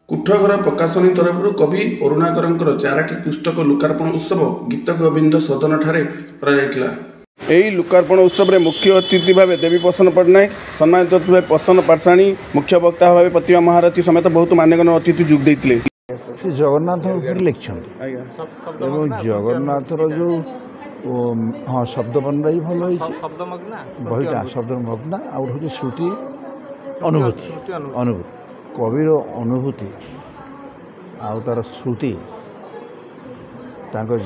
कुठघर प्रकाशनी तरफ कवि अरुणाकर चारोटी पुस्तक लोकार्पण उत्सव गीत गोविंद सदन ठारे लोकार्पण उत्सव में मुख्य अतिथि भाव देवी प्रसन्न पट्टनायक सम्मानित प्रसन्न पाठशाणी मुख्य वक्ता भाव प्रतिभा महारथी समेत बहुत मान्यगण्य अतिथि जोग देते जगन्नाथ लिखिं जगन्नाथ जो हाँ शब्द बनना भी भल बहीटा शब्द मग्ना आउ हूँ श्रुति अनुभूति कविर अनुभूति आउ तार श्रुति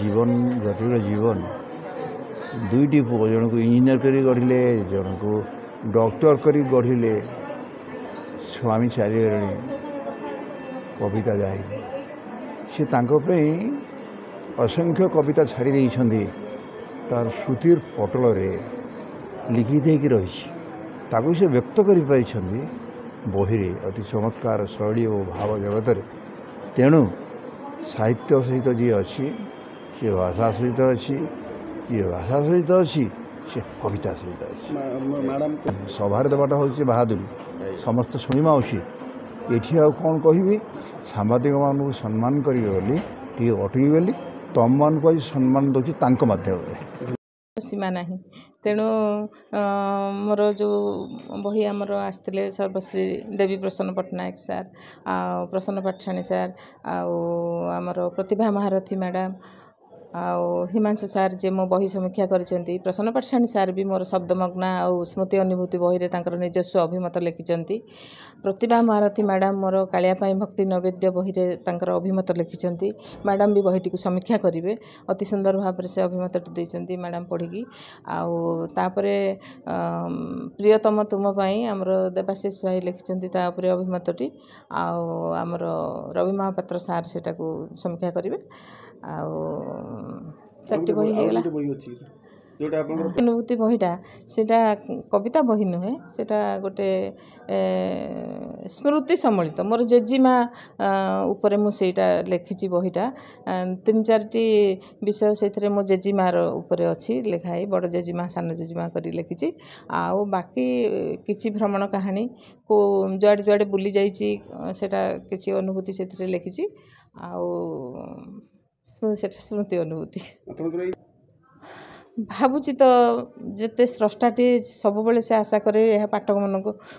जीवन जटिल जीवन दुईटी पुओ जन को इंजीनियर करी गढ़िले जन को डॉक्टर करी गढ़िले स्वामी चारिगणे कविता जाइले सी असंख्य कविता छाड़ी देइछन्ती तार श्रुतिर पटल रे लिखि देकी रही ताकू से व्यक्त करि पाइछन्ती बही अति चमत्कार शैली और भाव जगत रे तेणु साहित्य सहित जी अच्छी सी भाषा सहित अच्छी जी भाषा सहित अच्छी सी कविता सहित अच्छी सभार देवाटा हूँ बहादुरी समस्त शुणा उचित ये आ कौन कहि सांबादिक मानू सम्मान करी टे अटकी गली तुम मान को सम्मान दूसरी माध्यम सीमा ना तेणु मोर जो बही आमर आसते सर्वश्री देवी प्रसन्न पट्टनायक सार प्रसन्न पाठशाणी सार आमर प्रतिभा महारथी मैडम हिमांशु सार जे मो बही समीक्षा करिसेंती प्रसन्न पाठशाणी सार भी मोर शब्दमग्ना और स्मृति अनुभूति बही रे तांकर निजस्व अभिमत लिखिचंती प्रतिभा महारथी मैडम मोर कालिया पाई भक्ति नैवेद्य बही रे तांकर अभिमत लिखिचंती मैडम भी बहीटी को समीक्षा करिवे अति सुंदर भाव से अभिमत देइचंती मैडम पढ़ी तापरे प्रियतम तुम पाई आमर देवाशीष भाई लिखिचंती ता उपरे अभिमतटी आमर रवि महापात्र सार सेटा को समीक्षा करिवे चार्टी बही होगा अनुभूति बहीटा सेटा कविता बही नुहे सेटा गोटे स्मृति सम्मिलित मोर जेजीमा उपरे मु सेटा लिखिची बहीटा 3-4टी विषय से मो जेजीमार उपरे अच्छी लिखाई बड़ जेजीमा सान जेजीमा करी लिखिची आउ बाकी किछि भ्रमण कहानी को जुआड़े जुआड़े बुली जाइची सेटा किछि अनुभूति से लिखिची आउ स्मृति अनुभूति भावुची तो जिते स्रष्टाटी सब बेले से आशा करे यह पाठक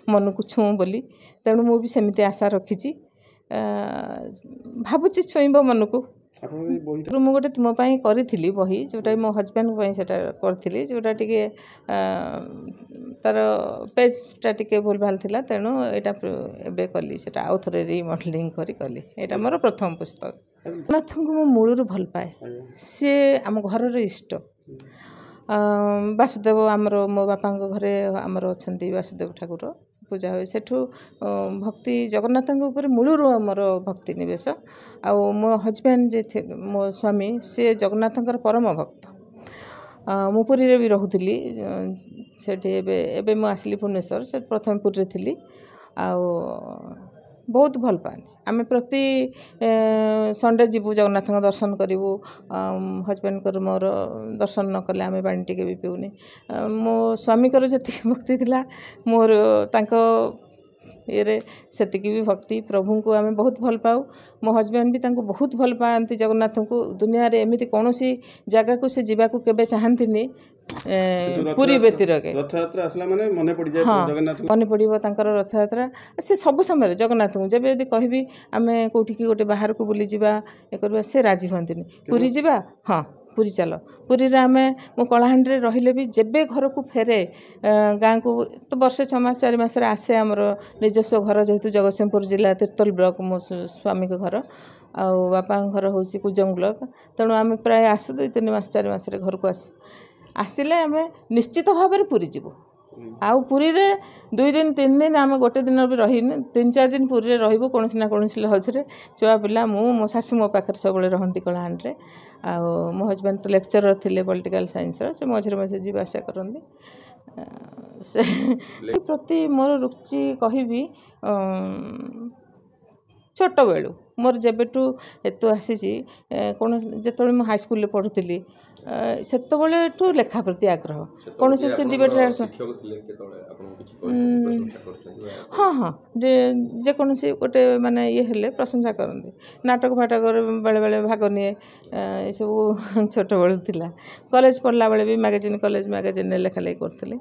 मन को छुँ बोली तेणु मुझे सेमती आशा रखी भावुची छुईब मन को मुझे गोटे तुम करी बही जोटा मो हजबैंड से करी जोटा टे तार पेजटा टे भूल भाल था तेणु यहाँ कली से आउ थे रिमॉडलिंग कली यहाँ मोर प्रथम पुस्तक जगन्नाथ को मो मूलर भल पाए सी आम घर इष्ट वासुदेव आमर मो बापा घरे आमर अच्छा वासुदेव ठाकुर पूजा हुए सेठू भक्ति जगन्नाथ ऊपर मूलर आमर भक्ति निवेश आउ मो हजबैंड जे मो स्वामी सी जगन्नाथ परम भक्त मु पुरी भी रोली से मुझे भुवनेश्वर से प्रथम पुरी थी बहुत भल पाती आम प्रति संडे जीवु जगन्नाथ दर्शन करूँ हजबैंड कर मोर दर्शन न कले आम पानी टिके भी पीऊनी मो स्वामी जी भक्ति थी मोर ये सेतिक भी भक्ति प्रभु को आम बहुत भल पाऊ मो हजबैंड भी तांको बहुत भल पाती जगन्नाथ को दुनिया रे एमती कौन जगह को से जीवा को केबे चाहती पूरी व्यतीर के रथयात्रा आसला माने मने पड़ जाए जगन्नाथ मने पड़िबो तांकर रथयात्रा से सब समय जगन्नाथ को जब यदि कहबी आमे कोठी की गोटे बाहर को बुली जीवा ए करबा से राजी हंतिनी पूरी जीवा हाँ पूरी चल पूरी आमे मो कलाहांडी रहिले भी जेबे घर को फेरे गाँ को तो वर्षे 6 मास 4 मास आसे आमर निजस्व घर जेहेतु जगतसिंहपुर जिला तिर्तोल ब्लॉक मो स्वामी के घर आउ बापा घर हूँ कुजंग ब्लॉक तेणु आम प्राय आसु 2-3 मास 4 मास घर को आसु आसिले आम निश्चित भाव में पूरी जीवु आउ पुरी रे 2 दिन 3 दिन आम गोटे दिन भी रही 3-4 दिन पुरी रही कौन ना कौन लजरे छुआ पिला मो शाशु मो पाखे सब रहती कलाहांडी आउ मो हजबैंड तो लेक्चरर थे पॉलिटिकल साइंस से मझे मझे जीवा आसा करती से प्रति मोर रुचि कहबी छोट बेलू मोर जेबेठू एतु आसी कौन जो मुझे हाईस्कल पढ़ुली सेतु लेखा प्रति आग्रह कौन से डिबेट हाँ हाँ जेकोसी गोटे माने ये हेले प्रशंसा करते नाटक फाटक बेले बेले भाग निए ये सब छोट बेलू थिला कॉलेज पढ़ला बेले भी मैगजीन कॉलेज मैगजीन लेखा लेखि करूँ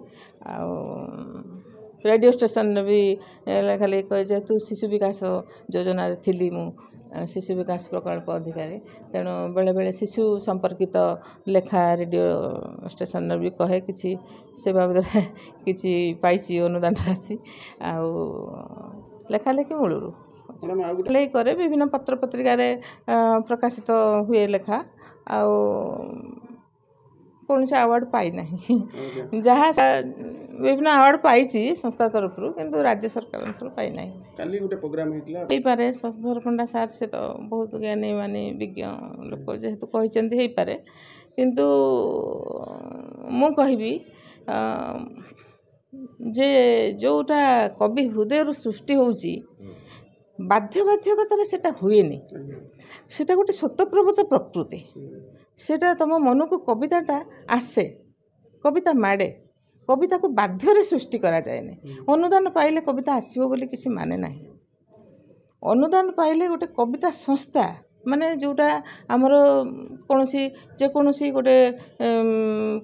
रेडियो स्टेशन भी लेखा लेखि कहे जेहेतु शिशु विकास योजना थी मु शिशु विकास प्रकल्प अधिकारी तेणु बेले बेले शिशु संपर्कित लेखा रेडियो स्टेशन भी कहे कि से बाबद किसी पाई अनुदान राशि आउ लेखा लेखि मूलू लेखि करे विभिन्न पत्र पत्रिकार प्रकाशित हुए लेखा आउ कौन से अवार्ड पाई ना जहाँ विभिन्न अवार्ड पाई संस्था तरफ किंतु राज्य सरकार तरफ पाई ना पारे सरपंडा सार से तो बहुत ज्ञानी मानी विज्ञ लोक जेहेतु कहते पारे किंतु मु कहबी जे जोटा कवि हृदय सृष्टि होउची बाध्य बाध्यकतार सेटा हुए सेटा गोटे स्वतःप्रवृत्त प्रकृति सेटा तुम मन को कविताटा आसे कविता माड़े कविता को बाध्य सृष्टि करा जाए अनुदान पाइले कविता आसो बोली किसी माने ना अनुदान पाइले गोटे कविता संस्था माने जोटा आमर कौन जेकोसी गोटे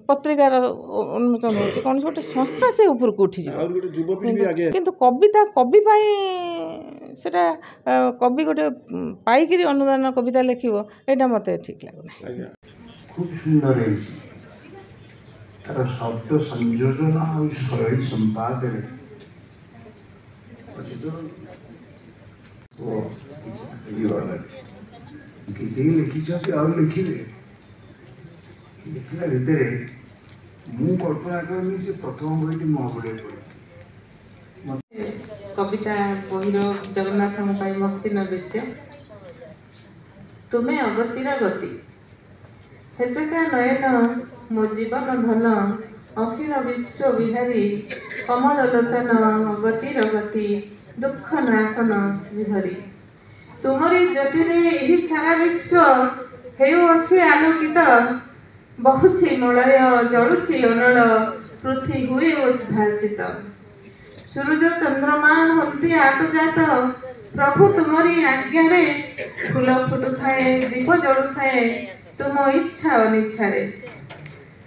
पत्रिकार उन्मोचन हो कौन गोटे संस्था से ऊपर को उठी किंतु कविता कवि सेटा कवि गोटे पाइकी अनुदान कविता लिखिबो एटा मते ठीक लागुना खूब सुंदर है तार शब्द संयोजन और शैली संपादन गीते लिखी और लिखिले लिखला भितर मु कल्पना करनी से प्रथम बही महाबली कविता बहिर जगन्नाथ भक्ति नृत्य तुम्हें अगतिर गति हेचका नयन मो जीवन धन अखिल विश्व विहारी कमल लोचन गतिर गति दुख नाशन श्रीहरि तुमरी ज्योतिरे यही सारा विश्व हेउछि आलोकित बहुछि मलय जलुछि अनल पृथ्वी हुए उद्भासित सूरज चंद्रमा हंती आतजात प्रभु तुमरी आज्ञा रे फूल फुटुए दीप जलुए तुम इच्छा अनिच्छा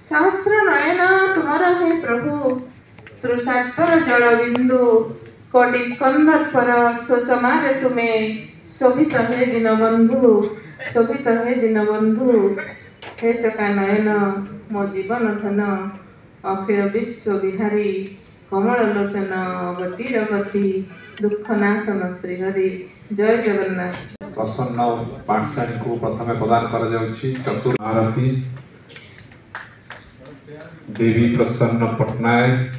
सहस्र नयन तुमर हे प्रभु तृषातर जल बिंदु कोटि कंदर्पर सुषमारे तुम्हें शोभित हे दीनबंधु शोभित हे दीनबंधु हे चका नयन मो जीवन धन अखिल विश्व विहारी कमल लोचन गतिर गति दुख नाशन श्रीहरि जय जगन्नाथ। प्रसन्न पाठशाली को प्रथम प्रदान करा जाउछि चतुर्थ आरती देवी प्रसन्न पटनायक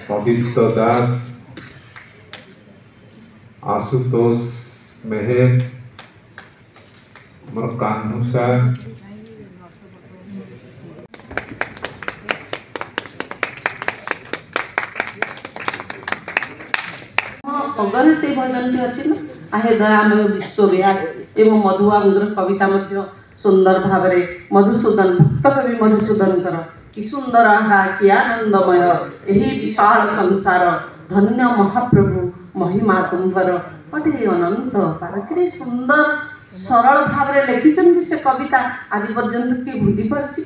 पवित्र दास आशुतोष मेहर मोर कान्हू सार अगर से भजन अच्छी ना आहे दयामय विश्व विहार एवं मधुआ मुद्र कविता सुंदर भाव मधुसूदन भक्त कवि मधुसूदन कि सुंदर आहा कि आनंदमय यही विशाल संसार धन्य महाप्रभु महिमा तुम्बर अटे अनंत पारके सुंदर सरल भाव लिखिं से कविता आज पर्यंत कि भूली पार्टी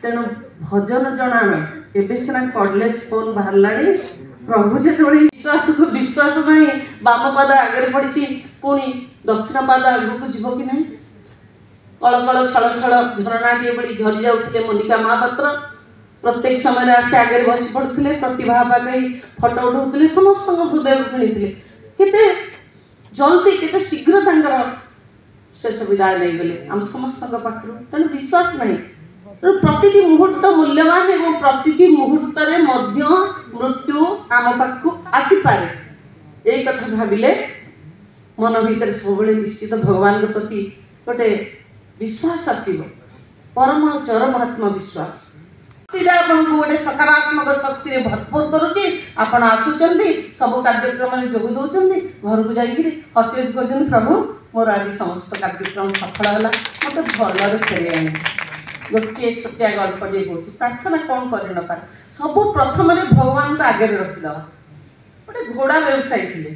तेणु भजन जनाण एवं सीना कॉर्डलेस फोन बाहर प्रभु जो विश्वास को विश्वास नहीं बाम पाद आगे पड़ी पुणी दक्षिण पाद आग को जीव कि नहीं कल कल छल छल झरनाटे बड़ी झरी जाते मोनिका महापात्र प्रत्येक समय आसी आगे बस पड़ते प्रतिभा पाई फटो उठाते समस्त हृदय किणी केते जल्दी केते शीघ्र शेष विदाय नहीं गले आम समस्त पाखु तेणु विश्वास नहीं प्रति मुहूर्त मूल्यवान एवं प्रति मुहूर्त मृत्यु आम पाखु आसीपे यही कथा भाविले मन भीतर सब निश्चित भगवान प्रति गोटे विश्वास आसो परम चरम आत्मविश्वास ଆପଣଙ୍କୁ ଗୋଟେ ସକାରାତ୍ମକ ଶକ୍ତିରେ ଭରପୁର କରୁଛି। ଆପଣ ଆସୁଛନ୍ତି ସବୁ କାର୍ଯ୍ୟକ୍ରମରେ ଯୋଗ ଦେଉଛନ୍ତି, ଘରକୁ ଯାଇକିରି ହସି ହସି କହୁଛନ୍ତି ପ୍ରଭୁ ମୋର ଆଜି ସମସ୍ତ କାର୍ଯ୍ୟକ୍ରମ ସଫଳ ହେଲା, ମୋତେ ଭଲରେ ଫେରେଇ ଆଣି। ଗୋଟିଏ ଛୋଟିଆ ଗଳ୍ପଟିଏ କହୁଛି। ପ୍ରାର୍ଥନା କ'ଣ କରିନପାରେ, ସବୁ ପ୍ରଥମରେ ଭଗବାନଙ୍କୁ ଆଗରେ ରଖିଦେବା। ଗୋଟେ ଘୋଡ଼ା ବ୍ୟବସାୟୀ ଥିଲେ,